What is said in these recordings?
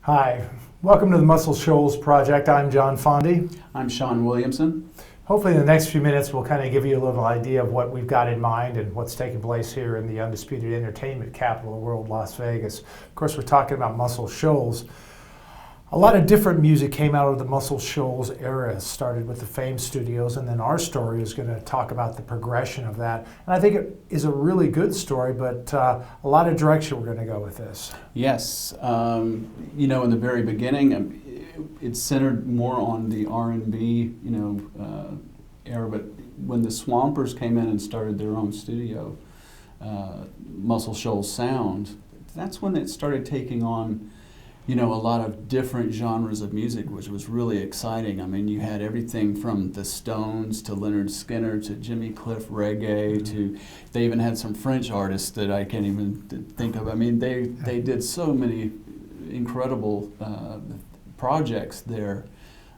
Hi, welcome to the Muscle Shoals Project. I'm John Fondy. I'm Sean Williamson. Hopefully in the next few minutes we'll kind of give you a little idea of what we've got in mind and what's taking place here in the undisputed entertainment capital of the world, Las Vegas. Of course, we're talking about Muscle Shoals. A lot of different music came out of the Muscle Shoals era. It started with the Fame Studios, and then our story is going to talk about the progression of that. And I think it is a really good story, but a lot of direction we're going to go with this. Yes, in the very beginning, it centered more on the R&B, era. But when the Swampers came in and started their own studio, Muscle Shoals Sound, that's when it started taking on a lot of different genres of music, which was really exciting. I mean, you had everything from the Stones to Leonard Skinner to Jimmy Cliff reggae to, they even had some French artists that I can't even think of. I mean, they did so many incredible projects there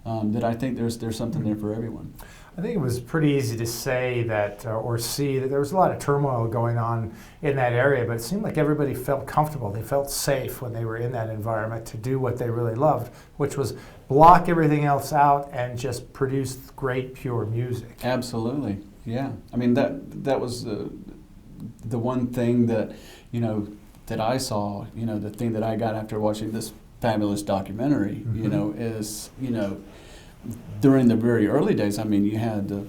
that I think there's something there for everyone. I think it was pretty easy to say that or see that there was a lot of turmoil going on in that area, but it seemed like everybody felt comfortable. They felt safe when they were in that environment to do what they really loved, which was block everything else out and just produce great, pure music. Absolutely, yeah. I mean, that was the one thing that, that I saw, the thing that I got after watching this fabulous documentary, is, during the very early days, I mean, you had the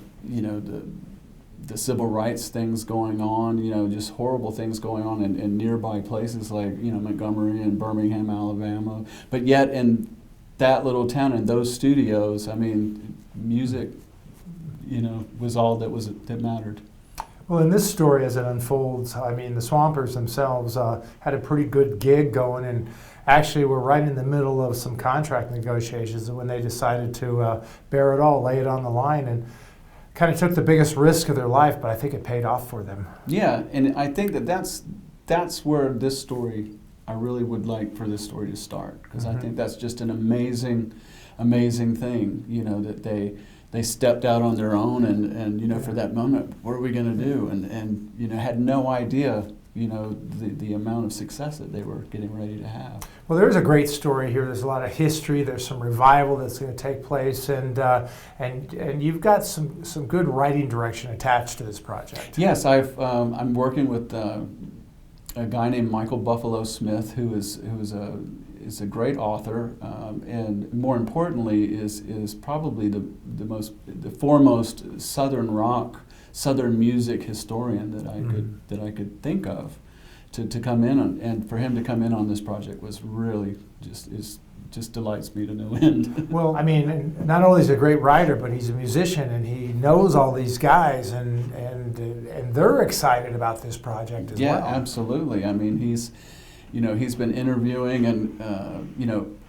civil rights things going on, just horrible things going on in nearby places like, Montgomery and Birmingham, Alabama. But yet in that little town, in those studios, I mean, music, was all that mattered. Well, in this story, as it unfolds, I mean, the Swampers themselves had a pretty good gig going, and actually were right in the middle of some contract negotiations when they decided to bear it all, lay it on the line, and kind of took the biggest risk of their life, but I think it paid off for them. Yeah, and I think that's where this story, I really would like for this story to start, because I think that's just an amazing thing, that they stepped out on their own and for that moment, what are we going to do? And had no idea, the amount of success that they were getting ready to have. Well, there's a great story here. There's a lot of history. There's some revival that's going to take place, and you've got some good writing direction attached to this project. Yes, I'm working with a guy named Michael Buffalo Smith, who is a great author, and more importantly is probably the foremost Southern music historian that I could think of to come in and for him to come in on this project was really just delights me to no end. Well, I mean, not only is he a great writer, but he's a musician and he knows all these guys and they're excited about this project as well. Yeah, absolutely. I mean, he's been interviewing and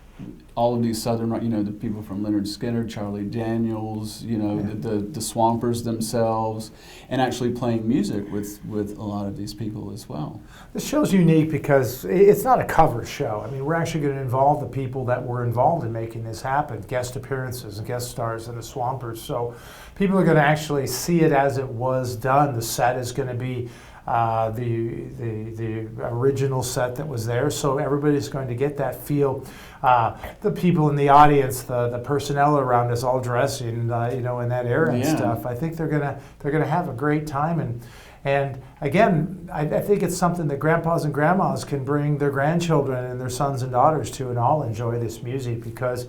all of these Southern, the people from Leonard Skinner, Charlie Daniels, the Swampers themselves, and actually playing music with a lot of these people as well. This show's unique because it's not a cover show. I mean, we're actually going to involve the people that were involved in making this happen, guest appearances and guest stars in the Swampers. So people are going to actually see it as it was done. The set is going to be the original set that was there, so everybody's going to get that feel. The people in the audience, the personnel around us, all dressing, in that era and stuff. I think they're gonna have a great time, and again, I think it's something that grandpas and grandmas can bring their grandchildren and their sons and daughters to, and all enjoy this music because.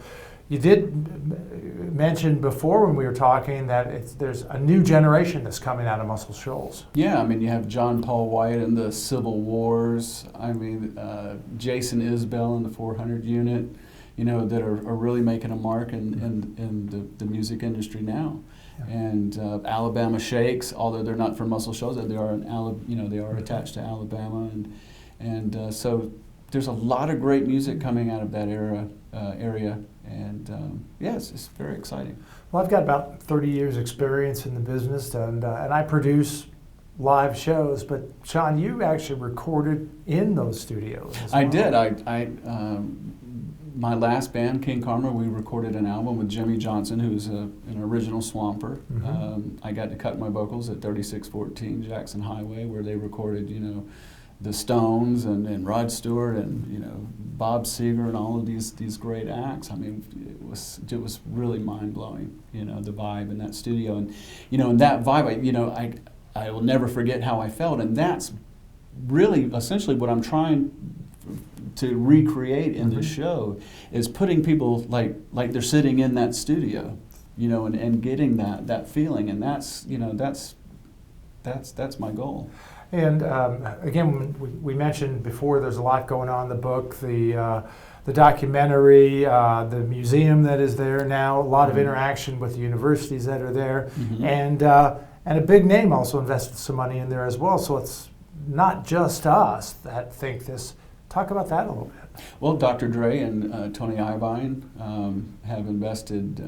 You did mention before when we were talking that there's a new generation that's coming out of Muscle Shoals. Yeah, I mean, you have John Paul White in the Civil Wars. I mean, Jason Isbell in the 400 unit, that are really making a mark in the music industry now. Yeah. And Alabama Shakes, although they're not from Muscle Shoals, they are they are attached to Alabama, and so there's a lot of great music coming out of that area. And yes, it's very exciting. Well, I've got about 30 years experience in the business, and I produce live shows. But Sean, you actually recorded in those studios as well. I did. I my last band, King Karma, we recorded an album with Jimmy Johnson, who's an original Swamper. I got to cut my vocals at 3614 Jackson Highway, where they recorded, the Stones and Rod Stewart and Bob Seger and all of these great acts. I mean, it was really mind blowing. You know, the vibe in that studio, and you know, in that vibe, I will never forget how I felt, and that's really essentially what I'm trying to recreate in this show, is putting people like they're sitting in that studio, you know, and getting that feeling, and that's my goal. And again, we mentioned before, there's a lot going on in the book, the documentary, the museum that is there now, a lot of interaction with the universities that are there, and a big name also invested some money in there as well. So it's not just us that think this. Talk about that a little bit. Well, Dr. Dre and Tony Iovine have invested,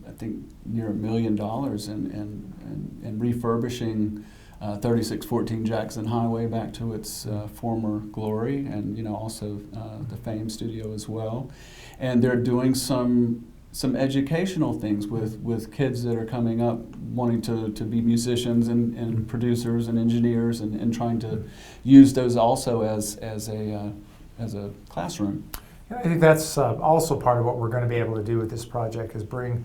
I think, near $1 million in refurbishing 3614 Jackson Highway back to its former glory, and you know, also the Fame Studio as well. And they're doing some educational things with kids that are coming up wanting to be musicians and producers and engineers, and trying to use those also as a classroom. I think that's also part of what we're going to be able to do with this project, is bring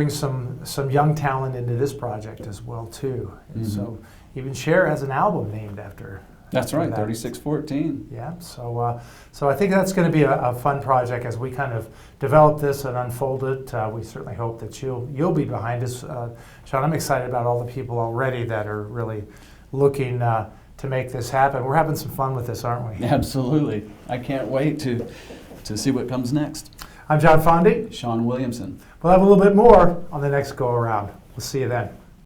some young talent into this project as well too. And so even Cher has an album named after. That's right, 3614. Yeah, so I think that's going to be a fun project as we kind of develop this and unfold it. We certainly hope that you'll be behind us, Sean. I'm excited about all the people already that are really looking to make this happen. We're having some fun with this, aren't we? Absolutely. I can't wait to see what comes next. I'm John Fondy. Sean Williamson. We'll have a little bit more on the next go around. We'll see you then.